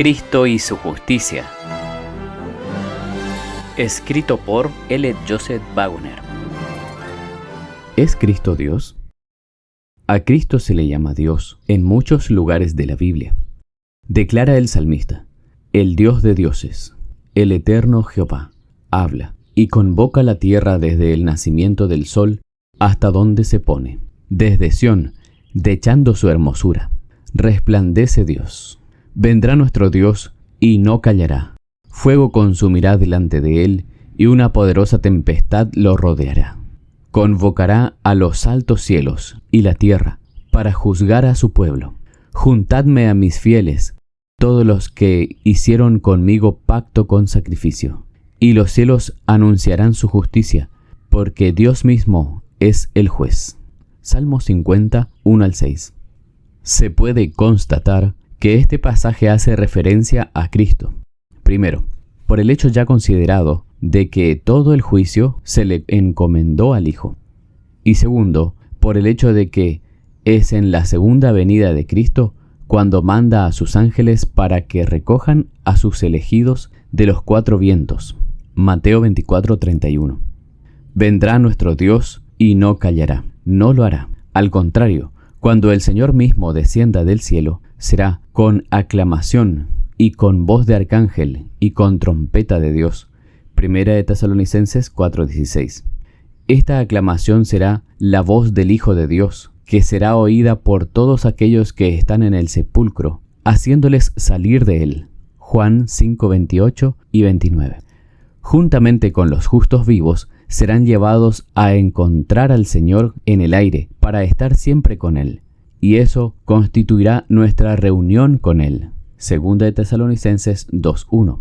Cristo y su justicia. Escrito por L. Joseph Wagner. ¿Es Cristo Dios? A Cristo se le llama Dios en muchos lugares de la Biblia. Declara el salmista: el Dios de dioses, el eterno Jehová, habla y convoca la tierra desde el nacimiento del sol hasta donde se pone. Desde Sión, dechando su hermosura, resplandece Dios. Vendrá nuestro Dios y no callará. Fuego consumirá delante de él y una poderosa tempestad lo rodeará. Convocará a los altos cielos y la tierra para juzgar a su pueblo. Juntadme a mis fieles, todos los que hicieron conmigo pacto con sacrificio. Y los cielos anunciarán su justicia, porque Dios mismo es el juez. Salmo 50, 1-6. Se puede constatar que este pasaje hace referencia a Cristo. Primero, por el hecho ya considerado de que todo el juicio se le encomendó al Hijo. Y segundo, por el hecho de que es en la segunda venida de Cristo cuando manda a sus ángeles para que recojan a sus elegidos de los cuatro vientos. Mateo 24:31. Vendrá nuestro Dios y no callará, no lo hará. Al contrario, cuando el Señor mismo descienda del cielo, será con aclamación y con voz de arcángel y con trompeta de Dios. Primera de Tesalonicenses 4:16. Esta aclamación será la voz del Hijo de Dios, que será oída por todos aquellos que están en el sepulcro, haciéndoles salir de él. Juan 5:28 y 29. Juntamente con los justos vivos, serán llevados a encontrar al Señor en el aire para estar siempre con Él, y eso constituirá nuestra reunión con Él. Segunda de Tesalonicenses 2:1.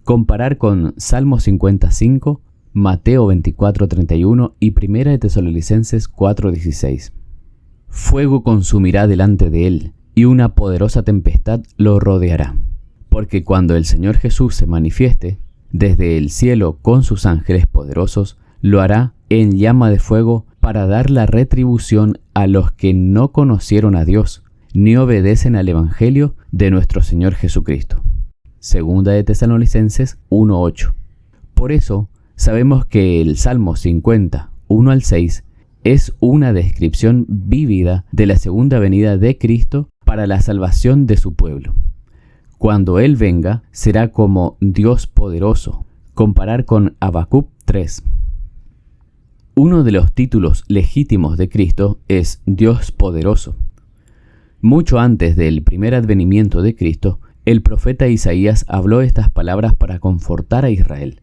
Comparar con Salmo 55, Mateo 24:31 y Primera de Tesalonicenses 4:16. Fuego consumirá delante de Él, y una poderosa tempestad lo rodeará. Porque cuando el Señor Jesús se manifieste, desde el cielo con sus ángeles poderosos, lo hará en llama de fuego para dar la retribución a los que no conocieron a Dios, ni obedecen al Evangelio de nuestro Señor Jesucristo. Segunda de Tesalonicenses 1:8. Por eso, sabemos que el Salmo 50, 1-6, es una descripción vívida de la segunda venida de Cristo para la salvación de su pueblo. Cuando Él venga, será como Dios poderoso. Comparar con Habacuc 3. Uno de los títulos legítimos de Cristo es Dios poderoso. Mucho antes del primer advenimiento de Cristo, el profeta Isaías habló estas palabras para confortar a Israel.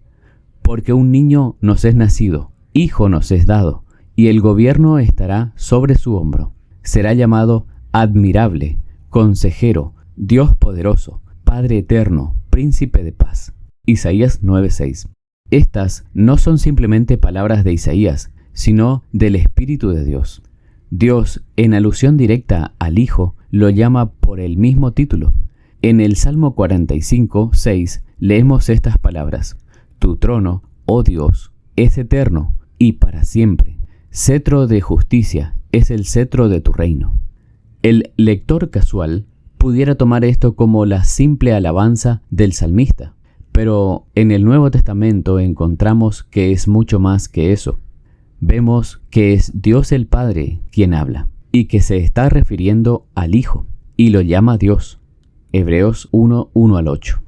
Porque un niño nos es nacido, hijo nos es dado, y el gobierno estará sobre su hombro. Será llamado admirable, consejero, Dios poderoso, Padre eterno, príncipe de paz. Isaías 9:6. Estas no son simplemente palabras de Isaías, sino del Espíritu de Dios. Dios, en alusión directa al Hijo, lo llama por el mismo título. En el Salmo 45:6 leemos estas palabras: Tu trono, oh Dios, es eterno y para siempre. Cetro de justicia es el cetro de tu reino. El lector casual pudiera tomar esto como la simple alabanza del salmista, pero en el Nuevo Testamento encontramos que es mucho más que eso. Vemos que es Dios el Padre quien habla, y que se está refiriendo al Hijo, y lo llama Dios. Hebreos 1:1-8.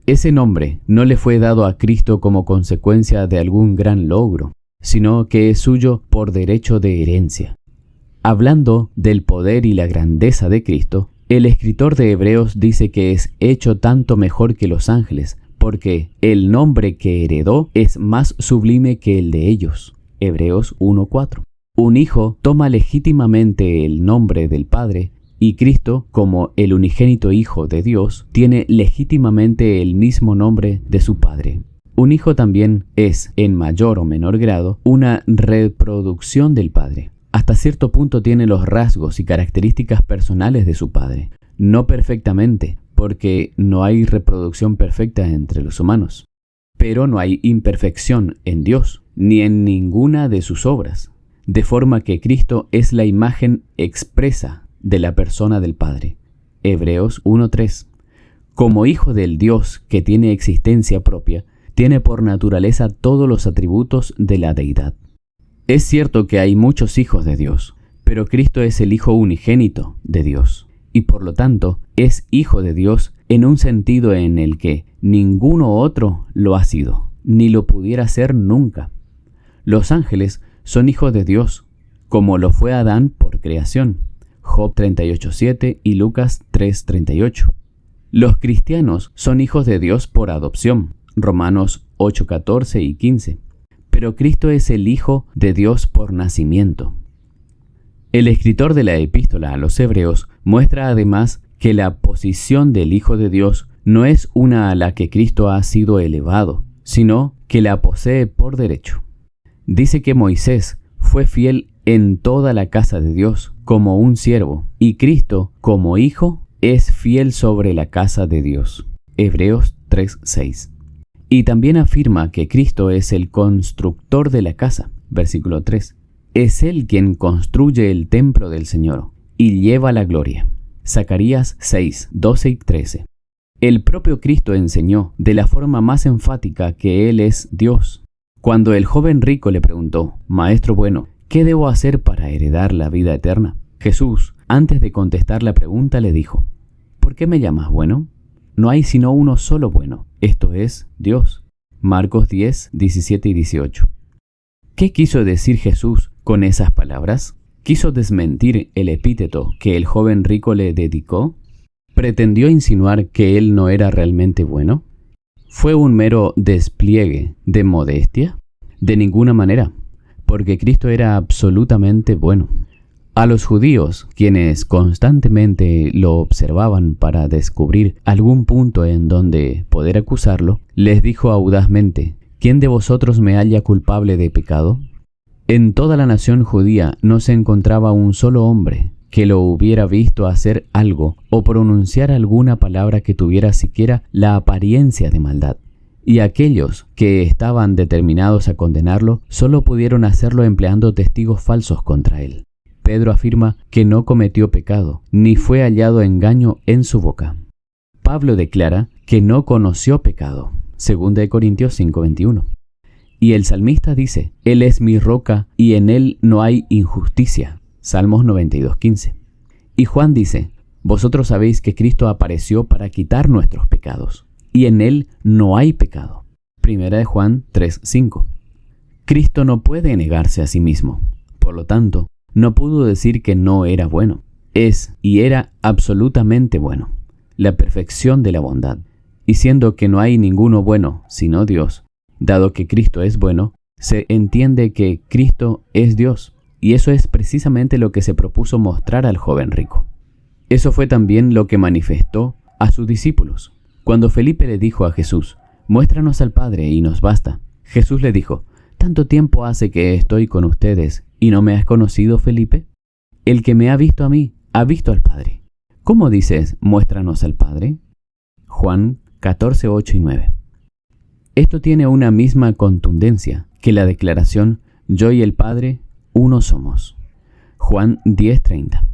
Ese nombre no le fue dado a Cristo como consecuencia de algún gran logro, sino que es suyo por derecho de herencia. Hablando del poder y la grandeza de Cristo, el escritor de Hebreos dice que es hecho tanto mejor que los ángeles, porque el nombre que heredó es más sublime que el de ellos. Hebreos 1:4. Un hijo toma legítimamente el nombre del Padre, y Cristo, como el unigénito Hijo de Dios, tiene legítimamente el mismo nombre de su Padre. Un hijo también es, en mayor o menor grado, una reproducción del Padre. Hasta cierto punto tiene los rasgos y características personales de su padre. No perfectamente, porque no hay reproducción perfecta entre los humanos. Pero no hay imperfección en Dios, ni en ninguna de sus obras. De forma que Cristo es la imagen expresa de la persona del Padre. Hebreos 1:3. Como hijo del Dios que tiene existencia propia, tiene por naturaleza todos los atributos de la deidad. Es cierto que hay muchos hijos de Dios, pero Cristo es el Hijo unigénito de Dios, y por lo tanto es Hijo de Dios en un sentido en el que ninguno otro lo ha sido, ni lo pudiera ser nunca. Los ángeles son hijos de Dios, como lo fue Adán por creación, Job 38:7 y Lucas 3:38. Los cristianos son hijos de Dios por adopción, Romanos 8:14 y 15. Pero Cristo es el Hijo de Dios por nacimiento. El escritor de la epístola a los Hebreos muestra además que la posición del Hijo de Dios no es una a la que Cristo ha sido elevado, sino que la posee por derecho. Dice que Moisés fue fiel en toda la casa de Dios como un siervo, y Cristo, como Hijo, es fiel sobre la casa de Dios. Hebreos 3:6. Y también afirma que Cristo es el constructor de la casa. Versículo 3. Es Él quien construye el templo del Señor y lleva la gloria. Zacarías 6:12 y 13. El propio Cristo enseñó de la forma más enfática que Él es Dios. Cuando el joven rico le preguntó, Maestro bueno, ¿qué debo hacer para heredar la vida eterna? Jesús, antes de contestar la pregunta, le dijo, ¿por qué me llamas bueno? No hay sino uno solo bueno, esto es Dios. Marcos 10:17 y 18. ¿Qué quiso decir Jesús con esas palabras? ¿Quiso desmentir el epíteto que el joven rico le dedicó? ¿Pretendió insinuar que él no era realmente bueno? ¿Fue un mero despliegue de modestia? De ninguna manera, porque Cristo era absolutamente bueno. A los judíos, quienes constantemente lo observaban para descubrir algún punto en donde poder acusarlo, les dijo audazmente, ¿quién de vosotros me halla culpable de pecado? En toda la nación judía no se encontraba un solo hombre que lo hubiera visto hacer algo o pronunciar alguna palabra que tuviera siquiera la apariencia de maldad. Y aquellos que estaban determinados a condenarlo solo pudieron hacerlo empleando testigos falsos contra él. Pedro afirma que no cometió pecado, ni fue hallado engaño en su boca. Pablo declara que no conoció pecado, 2 Corintios 5:21. Y el salmista dice, Él es mi roca y en Él no hay injusticia, Salmos 92:15. Y Juan dice, vosotros sabéis que Cristo apareció para quitar nuestros pecados, y en Él no hay pecado, 1 Juan 3:5. Cristo no puede negarse a sí mismo, por lo tanto, no pudo decir que no era bueno. Es y era absolutamente bueno, la perfección de la bondad. Y siendo que no hay ninguno bueno sino Dios, dado que Cristo es bueno, se entiende que Cristo es Dios. Y eso es precisamente lo que se propuso mostrar al joven rico. Eso fue también lo que manifestó a sus discípulos. Cuando Felipe le dijo a Jesús, muéstranos al Padre y nos basta, Jesús le dijo, ¿tanto tiempo hace que estoy con ustedes y no me has conocido, Felipe? El que me ha visto a mí, ha visto al Padre. ¿Cómo dices, muéstranos al Padre? Juan 14:8 y 9. Esto tiene una misma contundencia que la declaración, yo y el Padre, uno somos. Juan 10:30.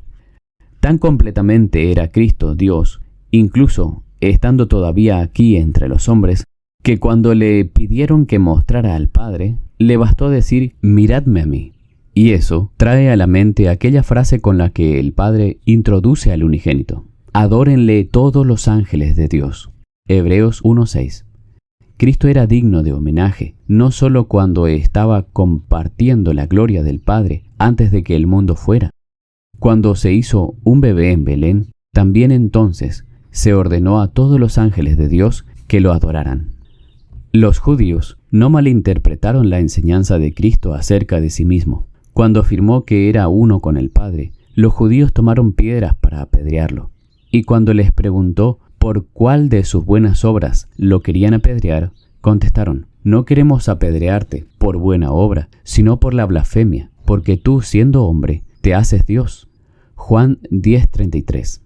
Tan completamente era Cristo Dios, incluso estando todavía aquí entre los hombres, que cuando le pidieron que mostrara al Padre, le bastó decir, miradme a mí. Y eso trae a la mente aquella frase con la que el Padre introduce al unigénito. Adórenle todos los ángeles de Dios. Hebreos 1:6. Cristo era digno de homenaje, no solo cuando estaba compartiendo la gloria del Padre antes de que el mundo fuera. Cuando se hizo un bebé en Belén, también entonces se ordenó a todos los ángeles de Dios que lo adoraran. Los judíos no malinterpretaron la enseñanza de Cristo acerca de sí mismo. Cuando afirmó que era uno con el Padre, los judíos tomaron piedras para apedrearlo. Y cuando les preguntó por cuál de sus buenas obras lo querían apedrear, contestaron, no queremos apedrearte por buena obra, sino por la blasfemia, porque tú, siendo hombre, te haces Dios. Juan 10:33.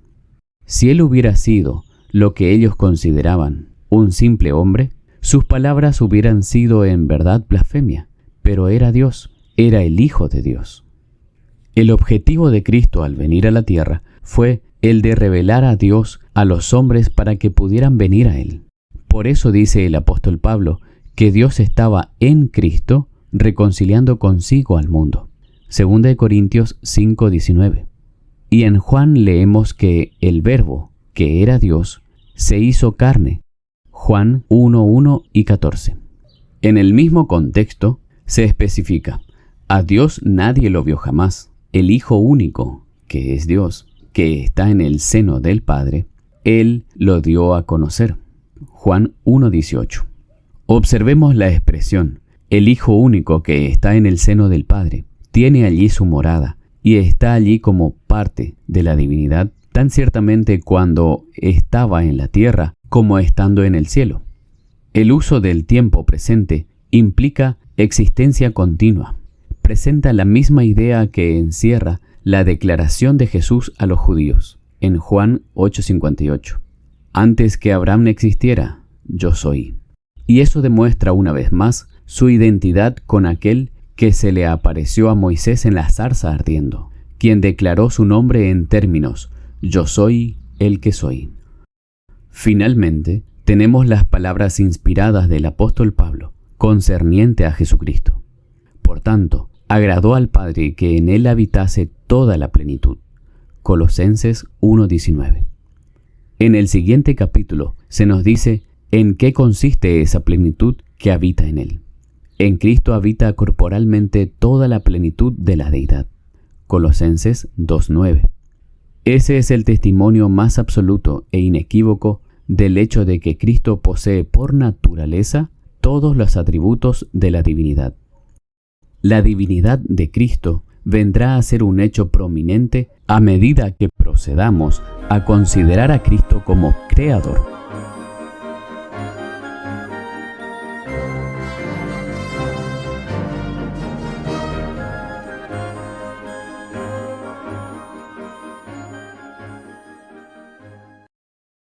Si él hubiera sido lo que ellos consideraban un simple hombre, sus palabras hubieran sido en verdad blasfemia, pero era Dios, era el Hijo de Dios. El objetivo de Cristo al venir a la tierra fue el de revelar a Dios a los hombres para que pudieran venir a Él. Por eso dice el apóstol Pablo que Dios estaba en Cristo reconciliando consigo al mundo. 2 Corintios 5:19. Y en Juan leemos que el Verbo, que era Dios, se hizo carne. Juan 1:1 y 14. En el mismo contexto se especifica: a Dios nadie lo vio jamás. El Hijo único, que es Dios, que está en el seno del Padre, Él lo dio a conocer. Juan 1:18. Observemos la expresión: el Hijo único que está en el seno del Padre, tiene allí su morada y está allí como parte de la divinidad, tan ciertamente cuando estaba en la tierra como estando en el cielo. El uso del tiempo presente implica existencia continua. Presenta la misma idea que encierra la declaración de Jesús a los judíos en Juan 8:58. Antes que Abraham existiera, yo soy. Y eso demuestra una vez más su identidad con aquel que se le apareció a Moisés en la zarza ardiendo, quien declaró su nombre en términos: yo soy el que soy. Finalmente, tenemos las palabras inspiradas del apóstol Pablo concerniente a Jesucristo. Por tanto, agradó al Padre que en él habitase toda la plenitud. Colosenses 1:19. En el siguiente capítulo se nos dice en qué consiste esa plenitud que habita en él. En Cristo habita corporalmente toda la plenitud de la deidad. Colosenses 2:9. Ese es el testimonio más absoluto e inequívoco del hecho de que Cristo posee por naturaleza todos los atributos de la divinidad. La divinidad de Cristo vendrá a ser un hecho prominente a medida que procedamos a considerar a Cristo como creador,